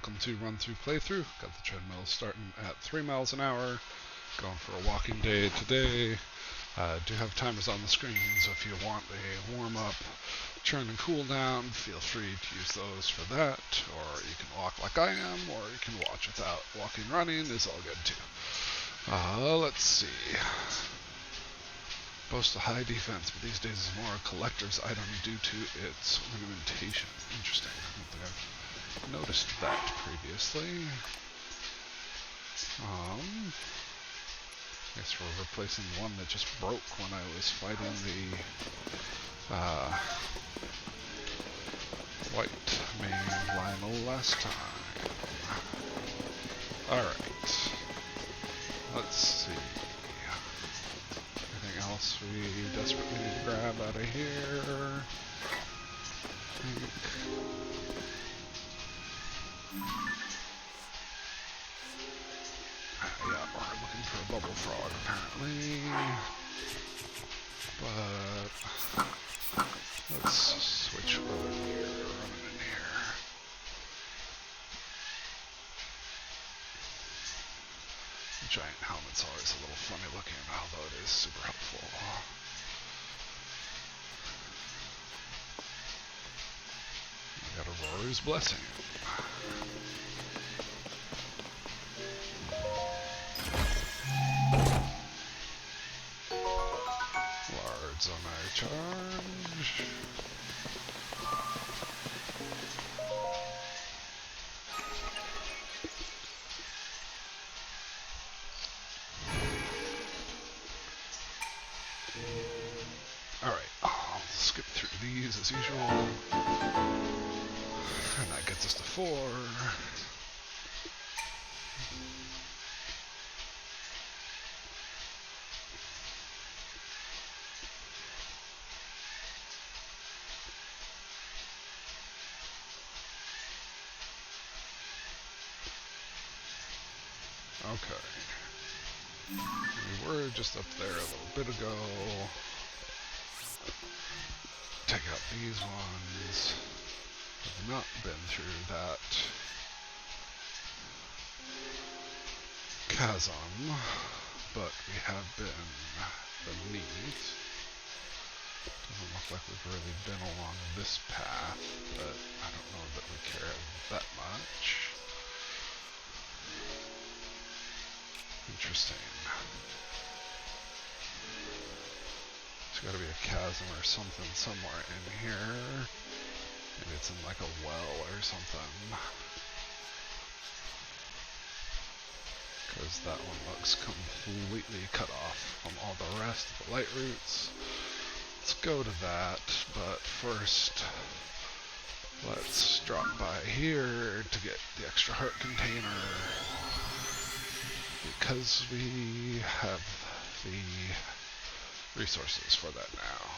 welcome to Run Through Playthrough. Got the treadmill starting at 3 miles an hour. Going for a walking day today. Do have timers on the screen, so if you want a warm-up, turn and cool down, feel free to use those for that. Or you can walk like I am, or you can watch without. Walking, running is all good too. Let's see. Boasts a high defense, but these days is more a collector's item due to its ornamentation. Interesting. I don't think I've noticed that previously. I guess we're replacing the one that just broke when I was fighting the white main Lionel last time. Alright. Let's see. Anything else we desperately need to grab out of here? Yeah, we're looking for a bubble frog apparently. But let's switch over here, running in here. The giant helmet's always a little funny looking, although it is super helpful. We got Aurora's Blessing. Lards on my charge. Alright, I'll skip through these as usual. And that gets us to 4. Okay. We were just up there a little bit ago. Take out these ones. Have not been through that chasm, but we have been beneath. Doesn't look like we've really been along this path, but I don't know that we care that much. Interesting. There's got to be a chasm or something somewhere in here. Maybe it's in like a well or something. Because that one looks completely cut off from all the rest of the light routes. Let's go to that, but first let's drop by here to get the extra heart container. Because we have the resources for that now.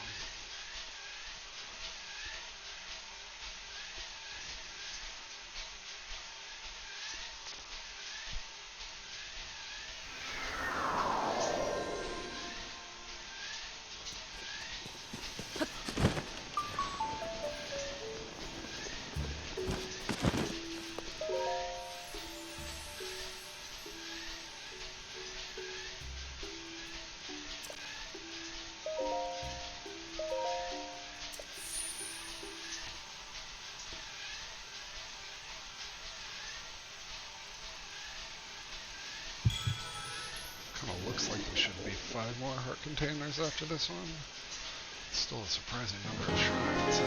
Looks like there should be 5 more heart containers after this one. Still a surprising number of shrines.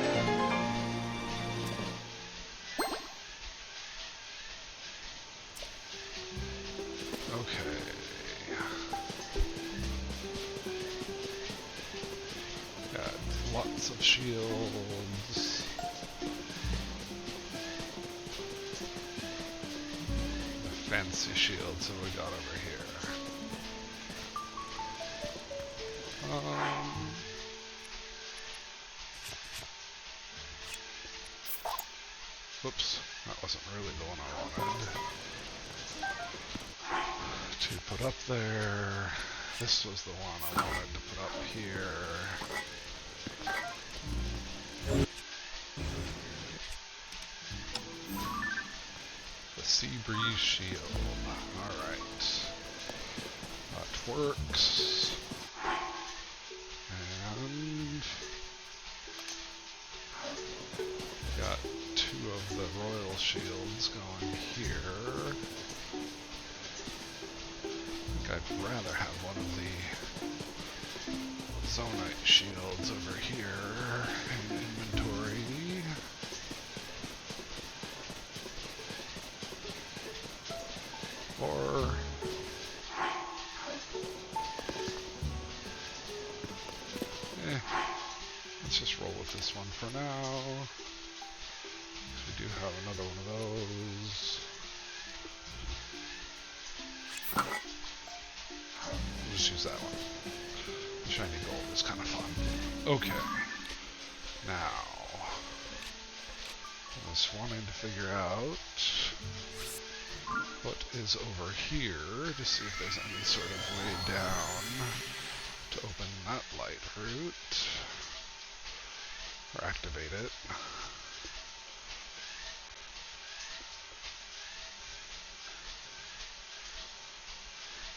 Okay. Got lots of shields. The fancy shields that we got over here. Whoops, that wasn't really the one I wanted to put up there. This was the one I wanted to put up here. Sea breeze shield. Alright. That works. And got 2 of the royal shields going here. I think I'd rather have one of the Zonite shields over here in inventory. Or let's just roll with this one for now. We do have another one of those. We'll just use that one. The shiny gold is kind of fun. Okay. Now, I was wanting to figure out what is over here to see if there's any sort of way down to open that light route or activate it.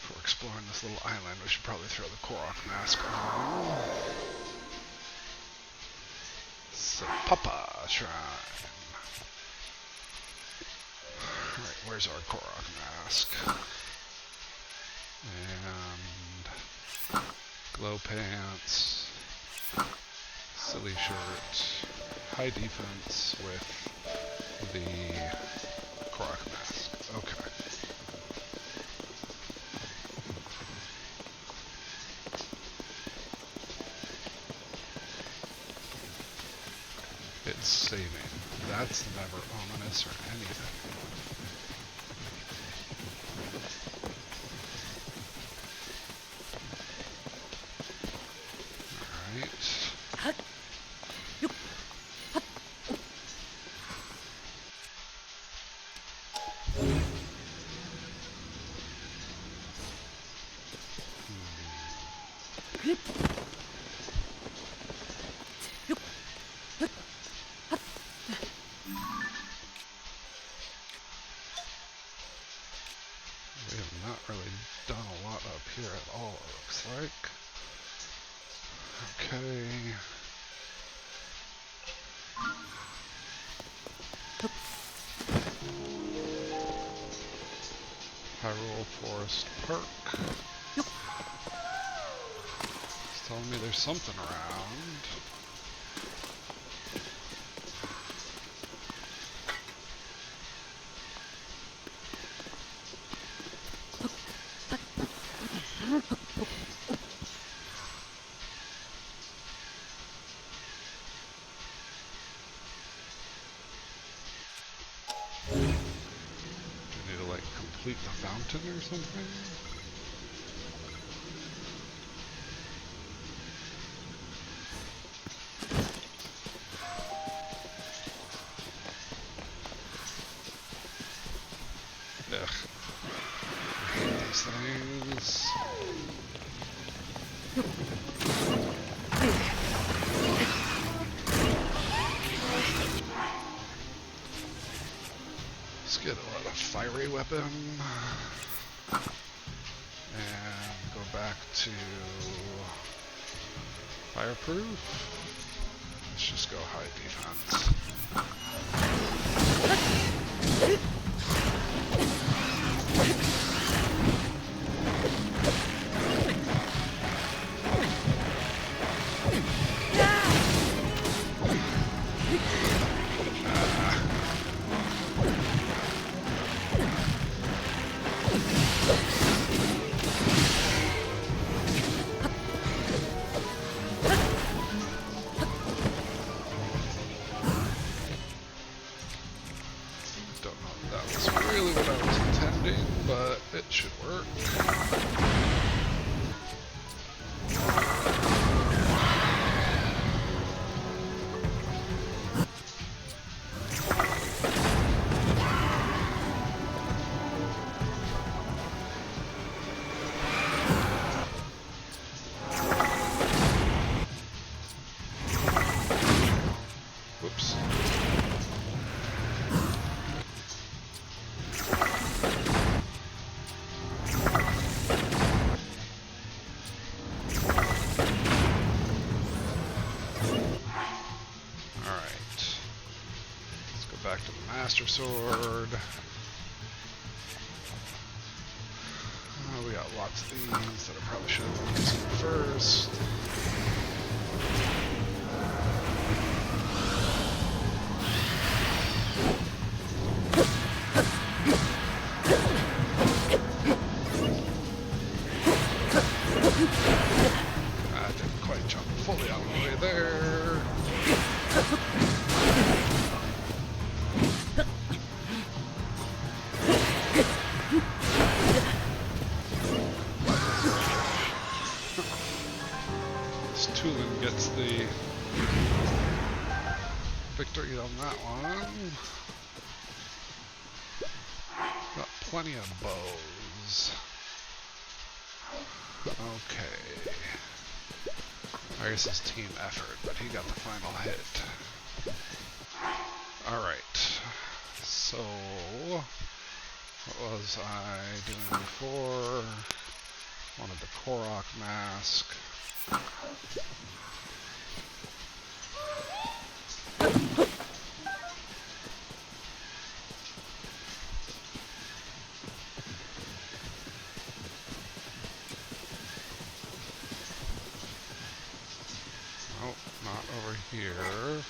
If we're exploring this little island, we should probably throw the Korok mask on. Papa Shrine. Alright, where's our Korok mask? And glow pants, silly shirt, high defense with the Korok mask. Okay. It's saving. That's never ominous or anything. Alright. We have not really done a lot up here at all, it looks like. Okay. Hyrule Forest Park. It's telling me there's something around. Complete the fountain or something? Ugh. I hate these things. Let's get a fiery weapon and go back to fireproof. Let's just go high defense. Really what I was intending, but it should work. Whoops. back to the Master Sword. We got lots of these that I probably should have been using first. I didn't quite jump fully out of the way there. Tulin gets the victory on that one. Got plenty of bows. Okay. I guess it's team effort, but he got the final hit. Alright. So, what was I doing before? Wanted the Korok mask. Nope, not over here.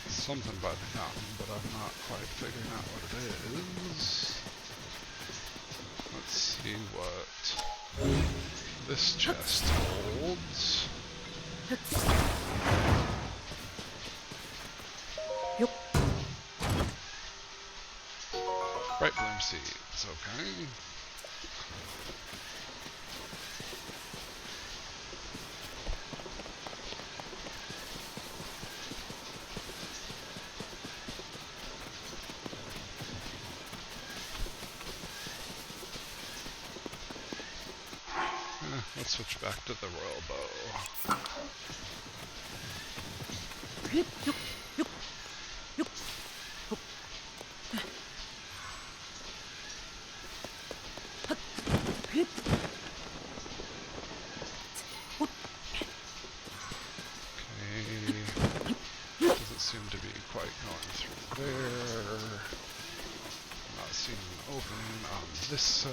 Something by the fountain, but I'm not quite figuring out what it is. Let's see what this chest holds. Bright bloom seeds, okay. Let's switch back to the royal bow. Doesn't seem to be quite going through there. Not seeing an opening on this side.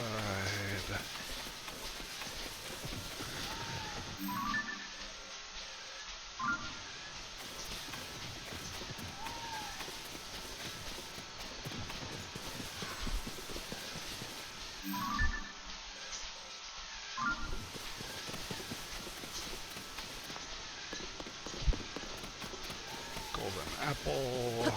Golden apple.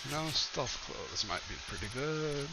No, stealth clothes might be pretty good.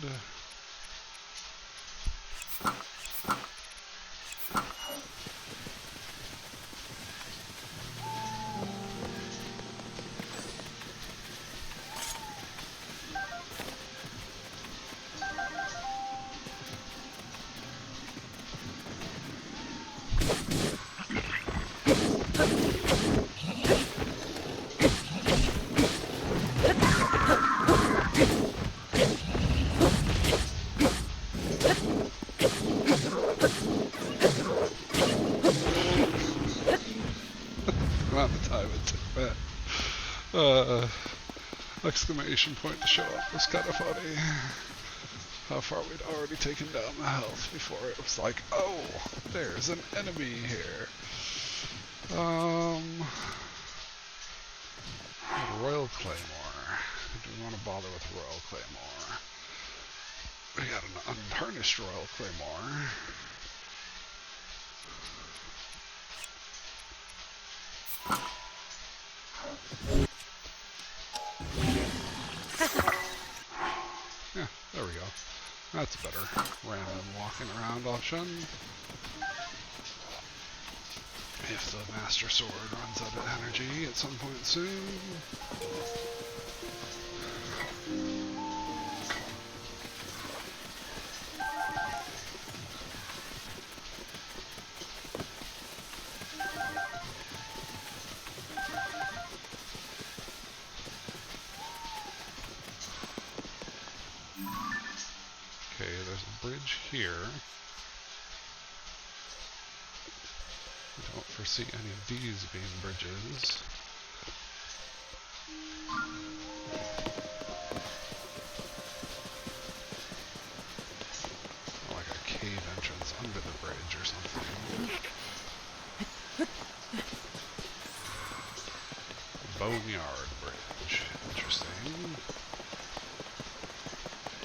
Not the time it took that. Exclamation point to show up was kind of funny. How far we'd already taken down the health before it was like, oh, there's an enemy here. Royal Claymore. Do we want to bother with Royal Claymore? We got an untarnished Royal Claymore. Yeah, there we go. That's better. Random walking around option. if the Master Sword runs out of energy at some point soon. Okay, there's a bridge here. I don't foresee any of these being bridges. Or like a cave entrance under the bridge or something. Boneyard Bridge. Interesting.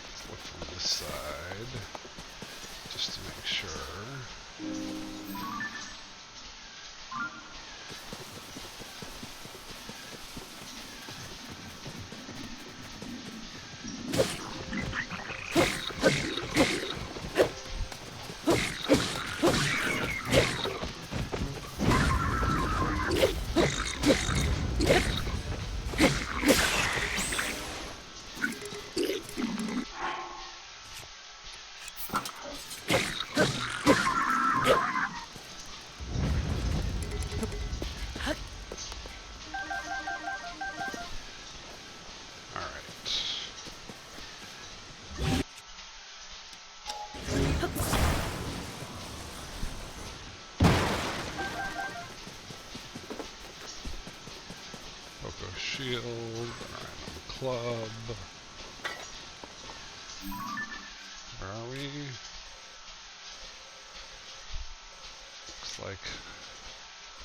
Let's look from this side, just to make sure. Shield, random club. Where are we? Looks like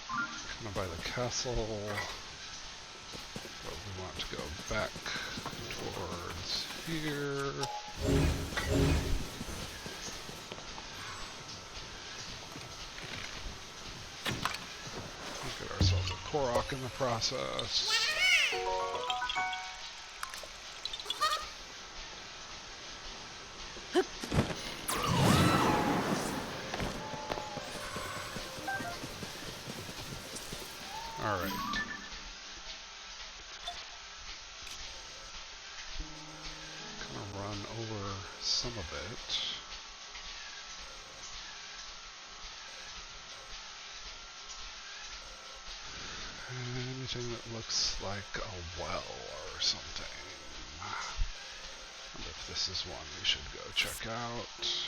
kind of by the castle, but we want to go back towards here. Get ourselves a Korok in the process. Alright. Gonna run over some of it. Anything that looks like a well or something. And if this is one we should go check out.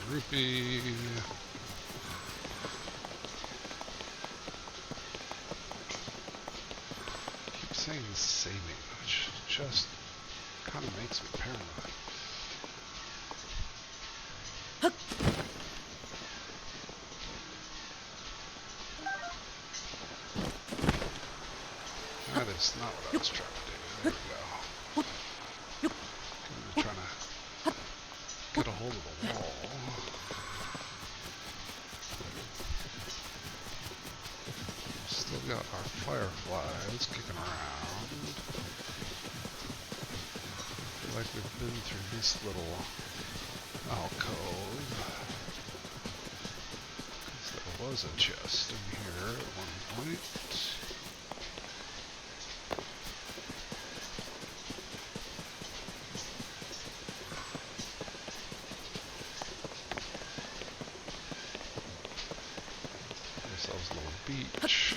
Rupee. Keep saying saving, which just kind of makes me paranoid. That is not what I was trying to do. There we go. I'm trying to get a hold of the wall. Still got our fireflies kicking around. I feel like we've been through this little alcove. Because there was a chest in here at one point. Ourselves a little beach.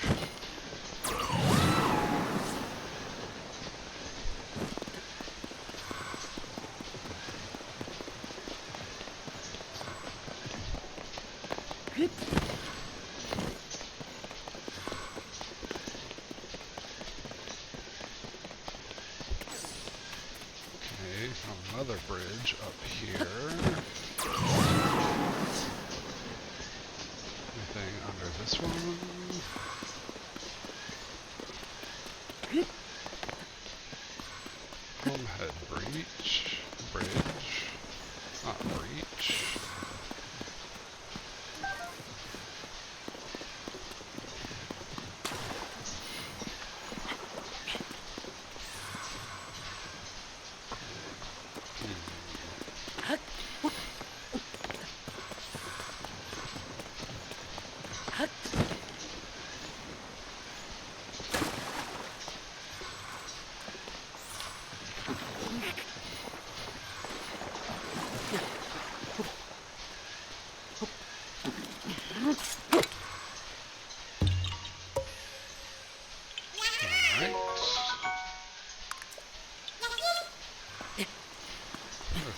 Okay, found another bridge up here. Anything under this one? Homehead breach. Bridge. Not breach.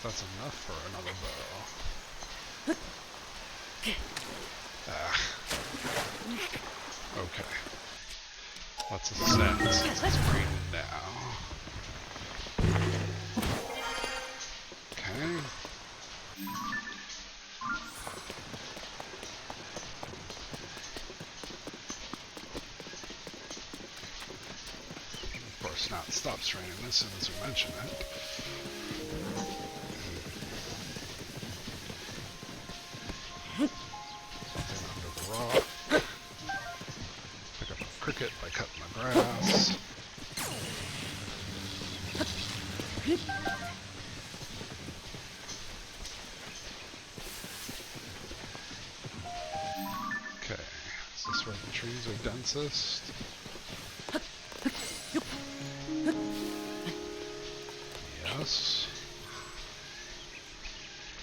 That's enough for another bow. Ah. Okay. Let's ascend since it's raining now. Okay. Of course, now it stops raining as soon as we mention it. Cricket by cutting the grass. Okay, is this where the trees are densest? Yes.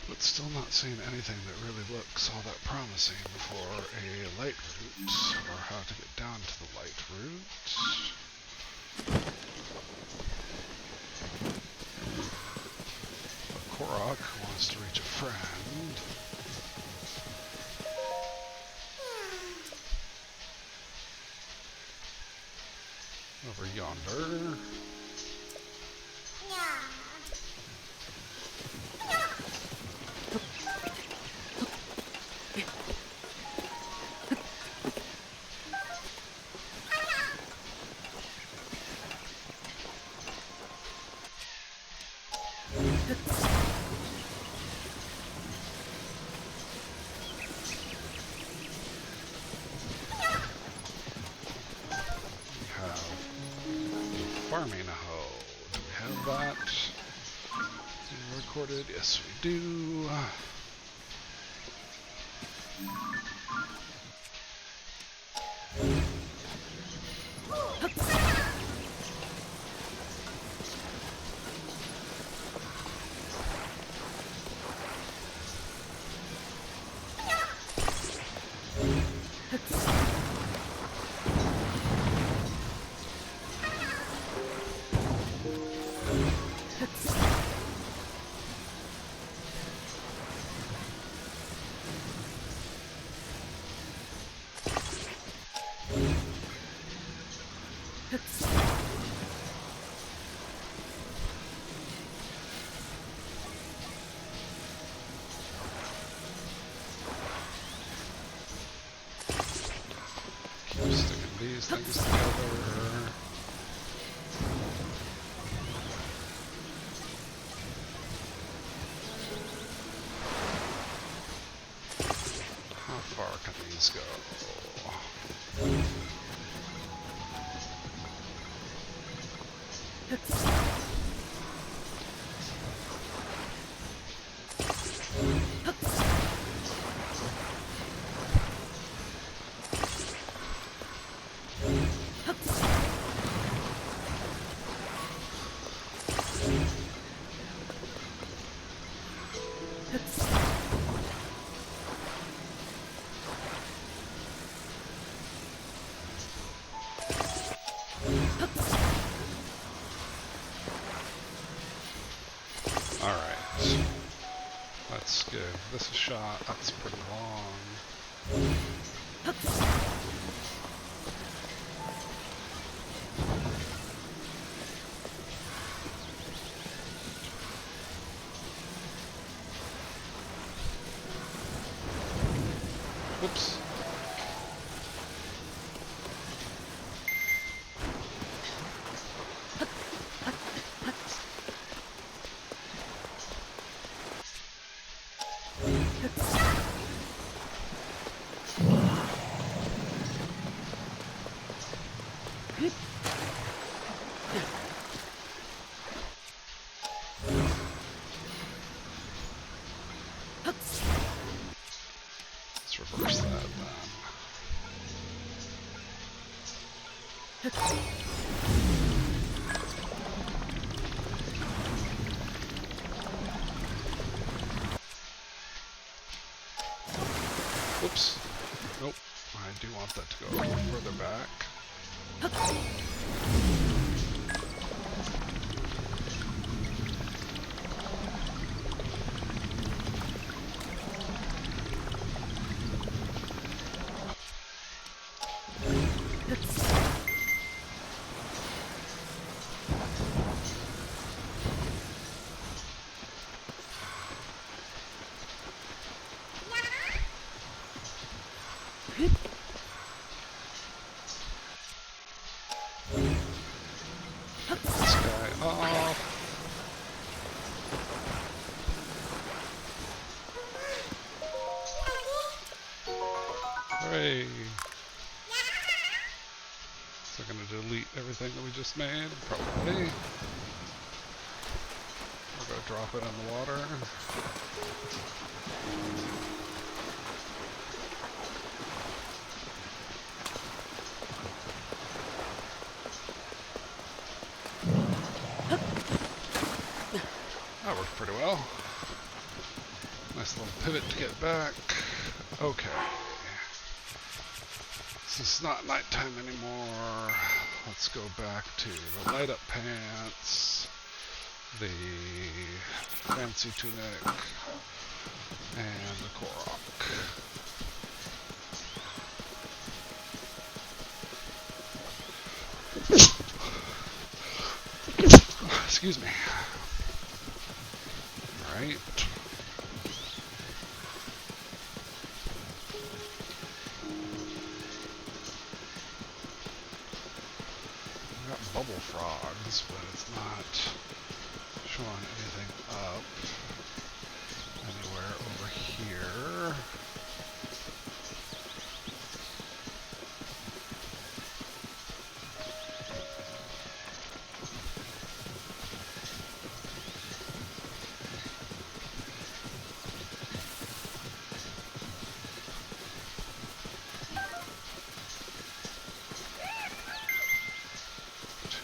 But still not seeing anything that really looks all that promising for a light route, or how to get down to the light route. But Korok wants to reach a friend. Over yonder. Farming a hoe. Do we have that? Recorded? Yes, we do. Keep sticking these things together. How far can these go? Alright. Let's give this a shot. That's pretty long. Whoops. Whoops. Nope. I do want that to go a little further back. This guy off. Hooray! Is that going to delete everything that we just made? Probably. We're going to drop it in the water. That worked pretty well. Nice little pivot to get back. Okay. So it's not nighttime anymore. Let's go back to the light up pants, the fancy tunic, and the Korok. Excuse me. Alright. We got bubble frogs, but it's not showing anything up anywhere over here.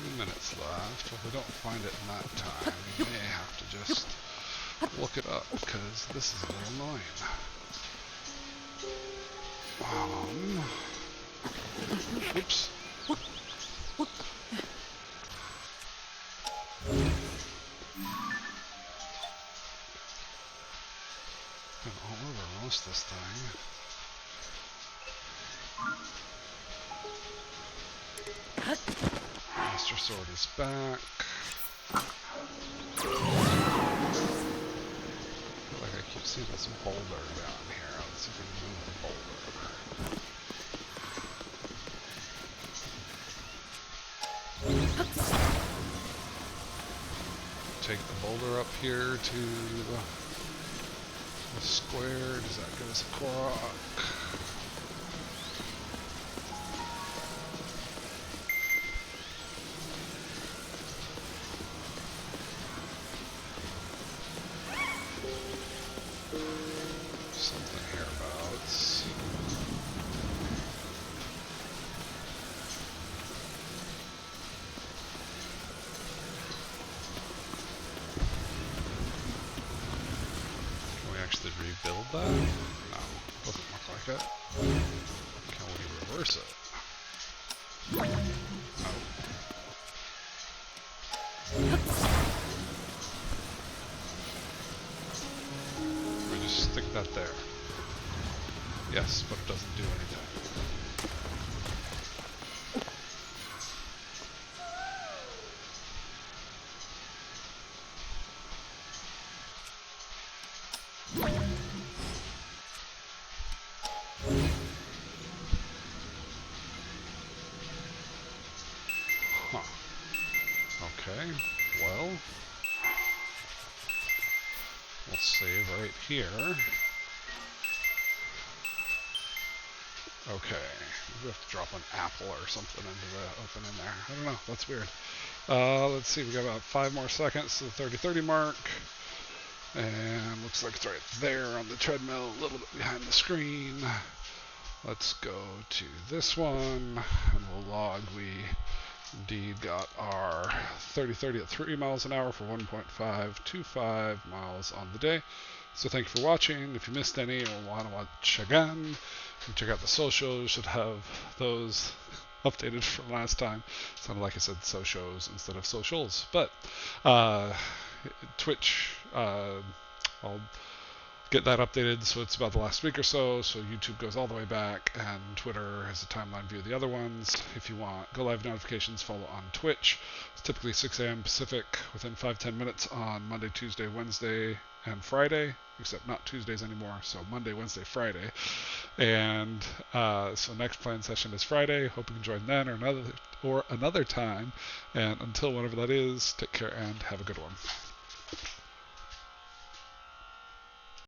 2 minutes left. If we don't find it in that time, we may have to just look it up, because this is a little annoying. Oops. Been all over most this thing. Master Sword is back. I feel like I keep seeing this boulder down here. Let's see if we can move the boulder. Take the boulder up here to the square. Does that give us a Korok? Something hereabouts. Can we actually rebuild that? No, doesn't look like it. Can we reverse it? No. We just stick that there. Yes, but it doesn't do anything. Huh. Okay, well, we'll save right here. Okay, we have to drop an apple or something into the opening there. I don't know, that's weird. Let's see, we got about 5 more seconds to the 30-30 mark. And looks like it's right there on the treadmill, a little bit behind the screen. Let's go to this one, and we'll log. We indeed got our 30-30 at 3 miles an hour for 1.525 miles on the day. So thank you for watching. If you missed any or want to watch again, check out the socials. Should have those updated from last time. Sounded like I said socials instead of socials. But Twitch, I'll get that updated so it's about the last week or so. So YouTube goes all the way back, and Twitter has a timeline view of the other ones. If you want go live notifications, follow on Twitch. It's typically 6 a.m. Pacific, within 5-10 minutes on Monday, Tuesday, Wednesday, and Friday, except not Tuesdays anymore. So Monday, Wednesday, Friday. And so next planned session is Friday. Hope you can join then or another time. And until whenever that is, take care and have a good one.